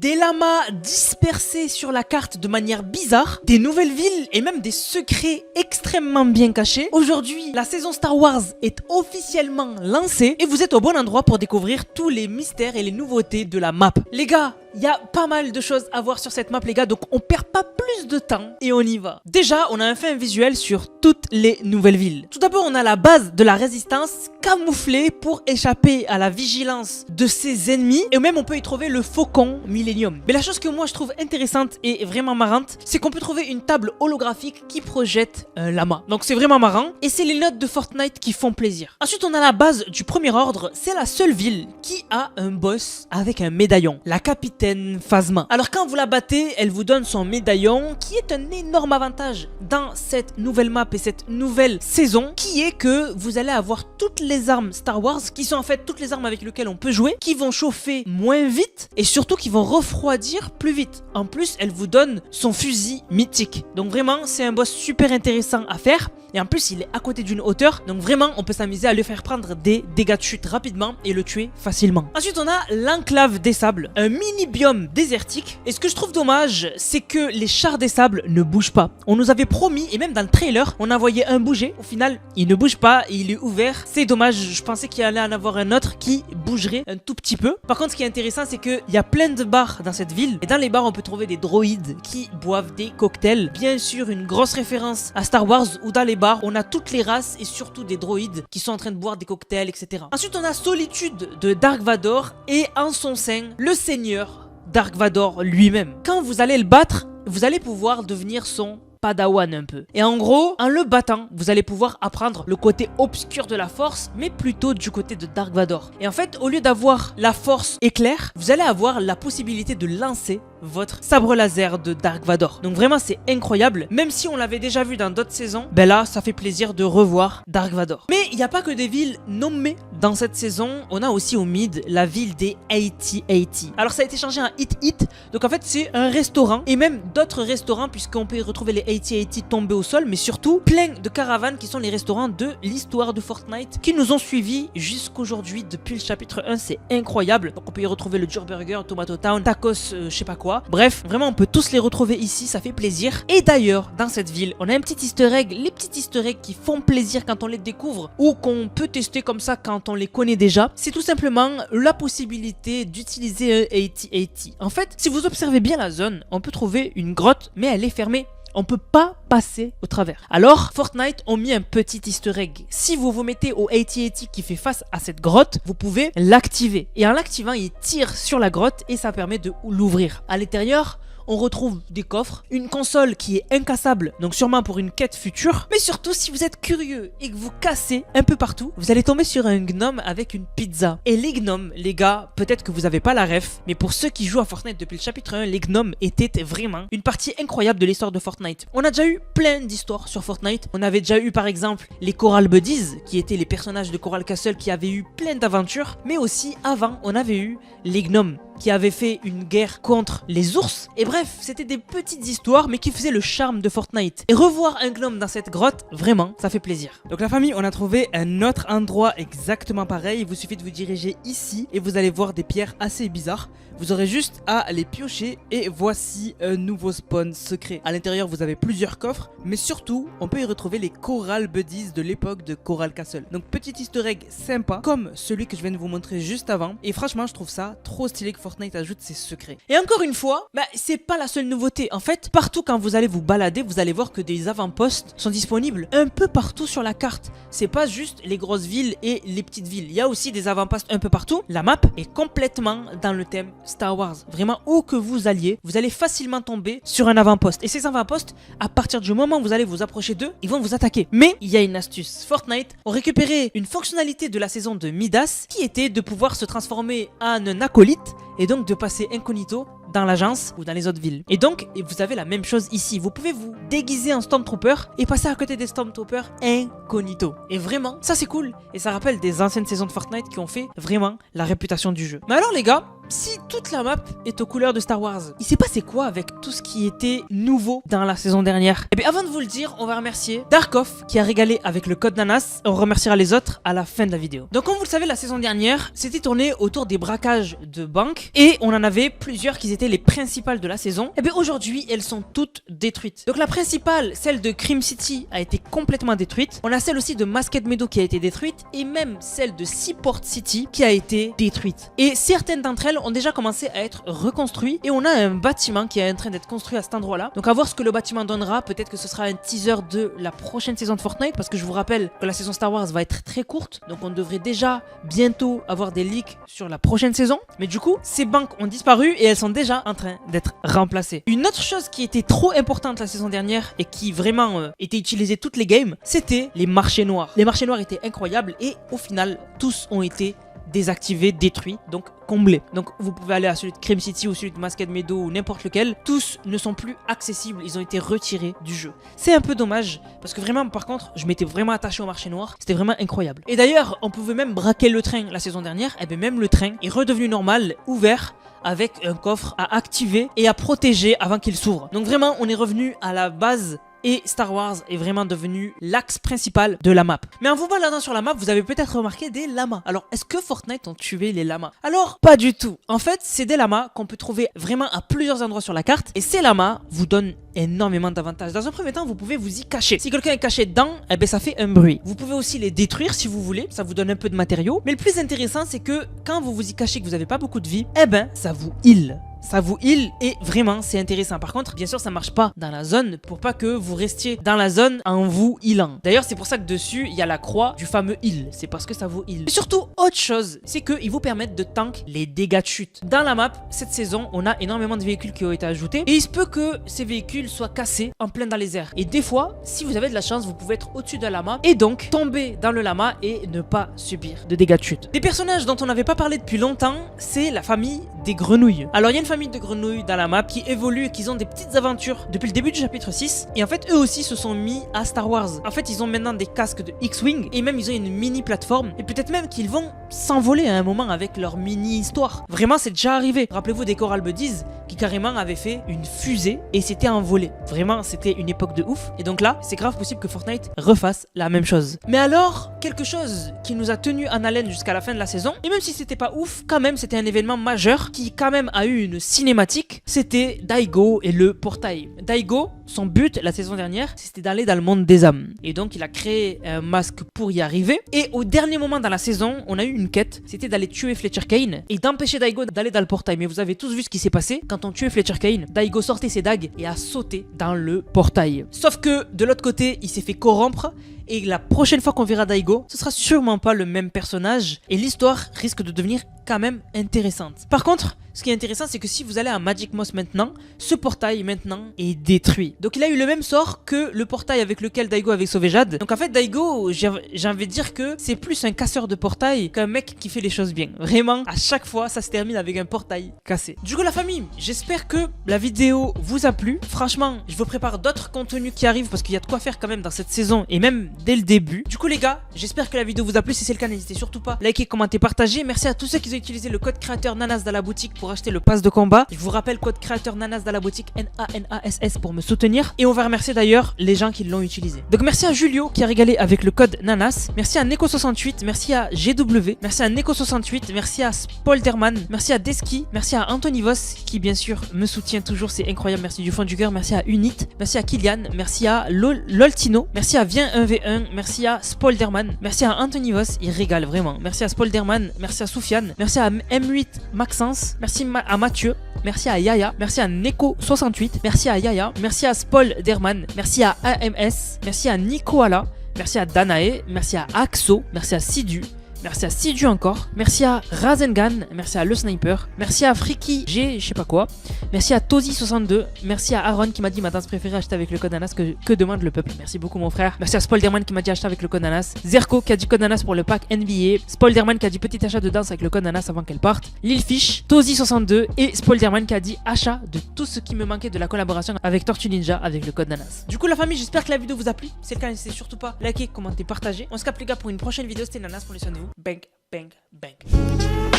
des lamas dispersés sur la carte de manière bizarre, des nouvelles villes et même des secrets extrêmement bien cachés. Aujourd'hui, la saison Star Wars est officiellement lancée et vous êtes au bon endroit pour découvrir tous les mystères et les nouveautés de la map. Les gars, il y a pas mal de choses à voir sur cette map les gars, donc on perd pas plus de temps et on y va. Déjà, on a fait un visuel sur toutes les nouvelles villes. Tout d'abord, on a la base de la résistance camouflée pour échapper à la vigilance de ses ennemis et même on peut y trouver le faucon Millennium. Mais la chose que moi je trouve intéressante et vraiment marrante, c'est qu'on peut trouver une table holographique qui projette un lama. Donc c'est vraiment marrant et c'est les notes de Fortnite qui font plaisir. Ensuite, on a la base du premier ordre, c'est la seule ville qui a un boss avec un médaillon, la capitaine Phasma. Alors quand vous la battez, elle vous donne son médaillon qui est un énorme avantage dans cette nouvelle map et cette nouvelle saison, qui est que vous allez avoir toutes les armes Star Wars qui sont en fait toutes les armes avec lesquelles on peut jouer, qui vont chauffer moins vite et surtout qui vont refroidir plus vite. En plus, elle vous donne son fusil mythique. Donc vraiment, c'est un boss super intéressant à faire. Et en plus, il est à côté d'une hauteur. Donc vraiment, on peut s'amuser à lui faire prendre des dégâts de chute rapidement et le tuer facilement. Ensuite, on a l'enclave des sables, un mini biome désertique. Et ce que je trouve dommage, c'est que les chars des sables ne bougent pas. On nous avait promis, et même dans le trailer, on a envoyé un bouger. Au final, il ne bouge pas et il est ouvert. C'est dommage, je pensais qu'il allait en avoir un autre qui bougerait un tout petit peu. Par contre, ce qui est intéressant, c'est qu'il y a plein de bars dans cette ville. Et dans les bars, on peut trouver des droïdes qui boivent des cocktails. Bien sûr, une grosse référence à Star Wars, où dans les bars, on a toutes les races et surtout des droïdes qui sont en train de boire des cocktails, etc. Ensuite, on a Solitude de Dark Vador et en son sein, le seigneur Dark Vador lui-même. Quand vous allez le battre, vous allez pouvoir devenir son Padawan un peu. Et en gros, en le battant, vous allez pouvoir apprendre le côté obscur de la force, mais plutôt du côté de Dark Vador. Et en fait, au lieu d'avoir la force éclair, vous allez avoir la possibilité de lancer votre sabre laser de Dark Vador. Donc vraiment, c'est incroyable. Même si on l'avait déjà vu dans d'autres saisons, ben là, ça fait plaisir de revoir Dark Vador. Mais il n'y a pas que des villes nommées dans cette saison. On a aussi au mid la ville des 8080. Alors ça a été changé en Hit. Donc en fait, c'est un restaurant et même d'autres restaurants puisqu'on peut y retrouver les 8080 tombés au sol, mais surtout plein de caravanes qui sont les restaurants de l'histoire de Fortnite qui nous ont suivis jusqu'aujourd'hui depuis le chapitre 1. C'est incroyable. Donc on peut y retrouver le Dur Burger, Tomato Town, Tacos, je sais pas quoi. Bref, vraiment on peut tous les retrouver ici, ça fait plaisir. Et d'ailleurs, dans cette ville, on a un petit easter egg, les petits easter eggs qui font plaisir quand on les découvre ou qu'on peut tester comme ça quand on les connaît déjà. C'est tout simplement la possibilité d'utiliser un 8080. En fait, si vous observez bien la zone, on peut trouver une grotte, mais elle est fermée. On peut pas passer au travers. Alors, Fortnite ont mis un petit easter egg. Si vous vous mettez au 8080 qui fait face à cette grotte, vous pouvez l'activer. Et en l'activant, il tire sur la grotte et ça permet de l'ouvrir. À l'intérieur, on retrouve des coffres, une console qui est incassable, donc sûrement pour une quête future. Mais surtout, si vous êtes curieux et que vous cassez un peu partout, vous allez tomber sur un gnome avec une pizza. Et les gnomes, les gars, peut-être que vous avez pas la ref, mais pour ceux qui jouent à Fortnite depuis le chapitre 1, les gnomes étaient vraiment une partie incroyable de l'histoire de Fortnite. On a déjà eu plein d'histoires sur Fortnite. On avait déjà eu par exemple les Coral Buddies, qui étaient les personnages de Coral Castle qui avaient eu plein d'aventures. Mais aussi, avant, on avait eu les gnomes qui avaient fait une guerre contre les ours. Et bref, c'était des petites histoires mais qui faisaient le charme de Fortnite. Et revoir un gnome dans cette grotte, vraiment, ça fait plaisir. Donc la famille, on a trouvé un autre endroit exactement pareil. Il vous suffit de vous diriger ici et vous allez voir des pierres assez bizarres. Vous aurez juste à les piocher et voici un nouveau spawn secret. À l'intérieur, vous avez plusieurs coffres, mais surtout, on peut y retrouver les Coral Buddies de l'époque de Coral Castle. Donc petit easter egg sympa, comme celui que je viens de vous montrer juste avant. Et franchement, je trouve ça trop stylé que Fortnite ajoute ses secrets. Et encore une fois, c'est pas la seule nouveauté. En fait, partout quand vous allez vous balader, vous allez voir que des avant-postes sont disponibles un peu partout sur la carte. C'est pas juste les grosses villes et les petites villes. Il y a aussi des avant-postes un peu partout. La map est complètement dans le thème Star Wars. Vraiment, où que vous alliez, vous allez facilement tomber sur un avant-poste. Et ces avant-postes, à partir du moment où vous allez vous approcher d'eux, ils vont vous attaquer. Mais il y a une astuce. Fortnite ont récupéré une fonctionnalité de la saison de Midas qui était de pouvoir se transformer en un acolyte et donc de passer incognito dans l'agence ou dans les autres villes. Et donc, vous avez la même chose ici. Vous pouvez vous déguiser en Stormtrooper et passer à côté des Stormtroopers incognito. Et vraiment, ça c'est cool. Et ça rappelle des anciennes saisons de Fortnite qui ont fait vraiment la réputation du jeu. Mais alors les gars, si toute la map est aux couleurs de Star Wars, il s'est passé quoi avec tout ce qui était nouveau dans la saison dernière? Et bien avant de vous le dire, on va remercier Darkov qui a régalé avec le code Nanas. On remerciera les autres à la fin de la vidéo. Donc comme vous le savez, la saison dernière, c'était tourné autour des braquages de banques et on en avait plusieurs qui étaient les principales de la saison. Et bien aujourd'hui, elles sont toutes détruites. Donc la principale, celle de Crim City, a été complètement détruite. On a celle aussi de Masked Meadow qui a été détruite et même celle de Seaport City qui a été détruite. Et certaines d'entre elles ont déjà commencé à être reconstruites et on a un bâtiment qui est en train d'être construit à cet endroit-là. Donc à voir ce que le bâtiment donnera. Peut-être que ce sera un teaser de la prochaine saison de Fortnite parce que je vous rappelle que la saison Star Wars va être très courte. Donc on devrait déjà bientôt avoir des leaks sur la prochaine saison. Mais du coup, ces banques ont disparu et elles sont déjà en train d'être remplacées. Une autre chose qui était trop importante la saison dernière et qui vraiment était utilisée toutes les games, c'était les marchés noirs. Les marchés noirs étaient incroyables et au final, tous ont été désactivés, détruits, donc comblés. Donc vous pouvez aller à celui de Crim City ou celui de Masked Meadow ou n'importe lequel. Tous ne sont plus accessibles, ils ont été retirés du jeu. C'est un peu dommage parce que vraiment par contre je m'étais vraiment attaché au marché noir, c'était vraiment incroyable. Et d'ailleurs on pouvait même braquer le train la saison dernière, et bien même le train est redevenu normal, ouvert, avec un coffre à activer et à protéger avant qu'il s'ouvre. Donc vraiment on est revenu à la base et Star Wars est vraiment devenu l'axe principal de la map. Mais en vous baladant sur la map, vous avez peut-être remarqué des lamas. Alors, est-ce que Fortnite ont tué les lamas? Alors, pas du tout. En fait, c'est des lamas qu'on peut trouver vraiment à plusieurs endroits sur la carte. Et ces lamas vous donnent énormément d'avantages. Dans un premier temps, vous pouvez vous y cacher. Si quelqu'un est caché dedans, eh ben, ça fait un bruit. Vous pouvez aussi les détruire si vous voulez. Ça vous donne un peu de matériaux. Mais le plus intéressant, c'est que quand vous vous y cachez, que vous n'avez pas beaucoup de vie, eh ben, ça vous heal. Ça vous heal et vraiment c'est intéressant. Par contre, bien sûr, ça marche pas dans la zone pour pas que vous restiez dans la zone en vous healant. D'ailleurs, c'est pour ça que dessus, il y a la croix du fameux heal. C'est parce que ça vous heal. Et surtout, autre chose, c'est qu'ils vous permettent de tank les dégâts de chute. Dans la map, cette saison, on a énormément de véhicules qui ont été ajoutés et il se peut que ces véhicules soient cassés en plein dans les airs. Et des fois, si vous avez de la chance, vous pouvez être au-dessus d'un lama et donc tomber dans le lama et ne pas subir de dégâts de chute. Des personnages dont on n'avait pas parlé depuis longtemps, c'est la famille des grenouilles. Alors, il y a une famille de grenouilles dans la map qui évoluent et qui ont des petites aventures depuis le début du chapitre 6 et en fait eux aussi se sont mis à Star Wars. En fait ils ont maintenant des casques de X-Wing et même ils ont une mini plateforme et peut-être même qu'ils vont s'envoler à un moment avec leur mini histoire. Vraiment c'est déjà arrivé. Rappelez-vous des Coral Buddies qui carrément avaient fait une fusée et s'étaient envolés. Vraiment c'était une époque de ouf et donc là c'est grave possible que Fortnite refasse la même chose. Mais alors quelque chose qui nous a tenu en haleine jusqu'à la fin de la saison et même si c'était pas ouf, quand même c'était un événement majeur qui quand même a eu une cinématique, c'était Daigo et le portail. Daigo, son but la saison dernière, c'était d'aller dans le monde des âmes. Et donc il a créé un masque pour y arriver. Et au dernier moment dans la saison, on a eu une quête, c'était d'aller tuer Fletcher Kane et d'empêcher Daigo d'aller dans le portail. Mais vous avez tous vu ce qui s'est passé quand on tuait Fletcher Kane. Daigo sortait ses dagues et a sauté dans le portail. Sauf que de l'autre côté, il s'est fait corrompre. Et la prochaine fois qu'on verra Daigo, ce sera sûrement pas le même personnage et l'histoire risque de devenir quand même intéressante. Par contre, ce qui est intéressant, c'est que si vous allez à Magic Moss maintenant, ce portail maintenant est détruit. Donc il a eu le même sort que le portail avec lequel Daigo avait sauvé Jade. Donc en fait Daigo, j'ai envie de dire que c'est plus un casseur de portail qu'un mec qui fait les choses bien. Vraiment, à chaque fois, ça se termine avec un portail cassé. Du coup la famille, j'espère que la vidéo vous a plu. Franchement, je vous prépare d'autres contenus qui arrivent parce qu'il y a de quoi faire quand même dans cette saison et même dès le début. Du coup les gars, j'espère que la vidéo vous a plu. Si c'est le cas, n'hésitez surtout pas à liker, commenter, partager. Merci à tous ceux qui ont utilisé le code créateur Nanas dans la boutique pour acheter le pass de combat. Je vous rappelle, code créateur Nanas dans la boutique, NANASS pour me soutenir. Et on va remercier d'ailleurs les gens qui l'ont utilisé. Donc merci à Julio qui a régalé avec le code Nanas. Merci à Neko68, merci à GW, merci à Neko68, merci à Spolderman, merci à Deski, merci à Anthony Voss qui bien sûr me soutient toujours, c'est incroyable, merci du fond du cœur. Merci à Unit, merci à Kylian, merci à Loltino, merci à Viens 1v1, merci à Spolderman, merci à Anthony Voss, il régale vraiment. Merci à Spolderman, merci à Soufiane, merci à M8 Maxence, merci à Mathieu, merci à Yaya, merci à Neko68, merci à Yaya, merci à Spolderman, merci à AMS, merci à Nicoala, merci à Danae, merci à Axo, merci à Sidu, merci à Sidu encore, merci à Rasengan, merci à Le Sniper, merci à Friki G, je sais pas quoi, merci à Tozy62, merci à Aaron qui m'a dit ma danse préférée achetée avec le code Nanas, que demande le peuple. Merci beaucoup mon frère. Merci à Spolderman qui m'a dit acheter avec le code Nanas, Zerko qui a dit code Nanas pour le pack NBA, Spolderman qui a dit petit achat de danse avec le code Nanas avant qu'elle parte, Lilfish, Tozy62 et Spolderman qui a dit achat de tout ce qui me manquait de la collaboration avec Tortue Ninja avec le code Nanas. Du coup la famille, j'espère que la vidéo vous a plu. Si c'est le cas, n'hésitez surtout pas à liker, commenter, partager. On se capte les gars pour une prochaine vidéo. C'était Nanas, prenez soin de vous. Bang, bang, bang.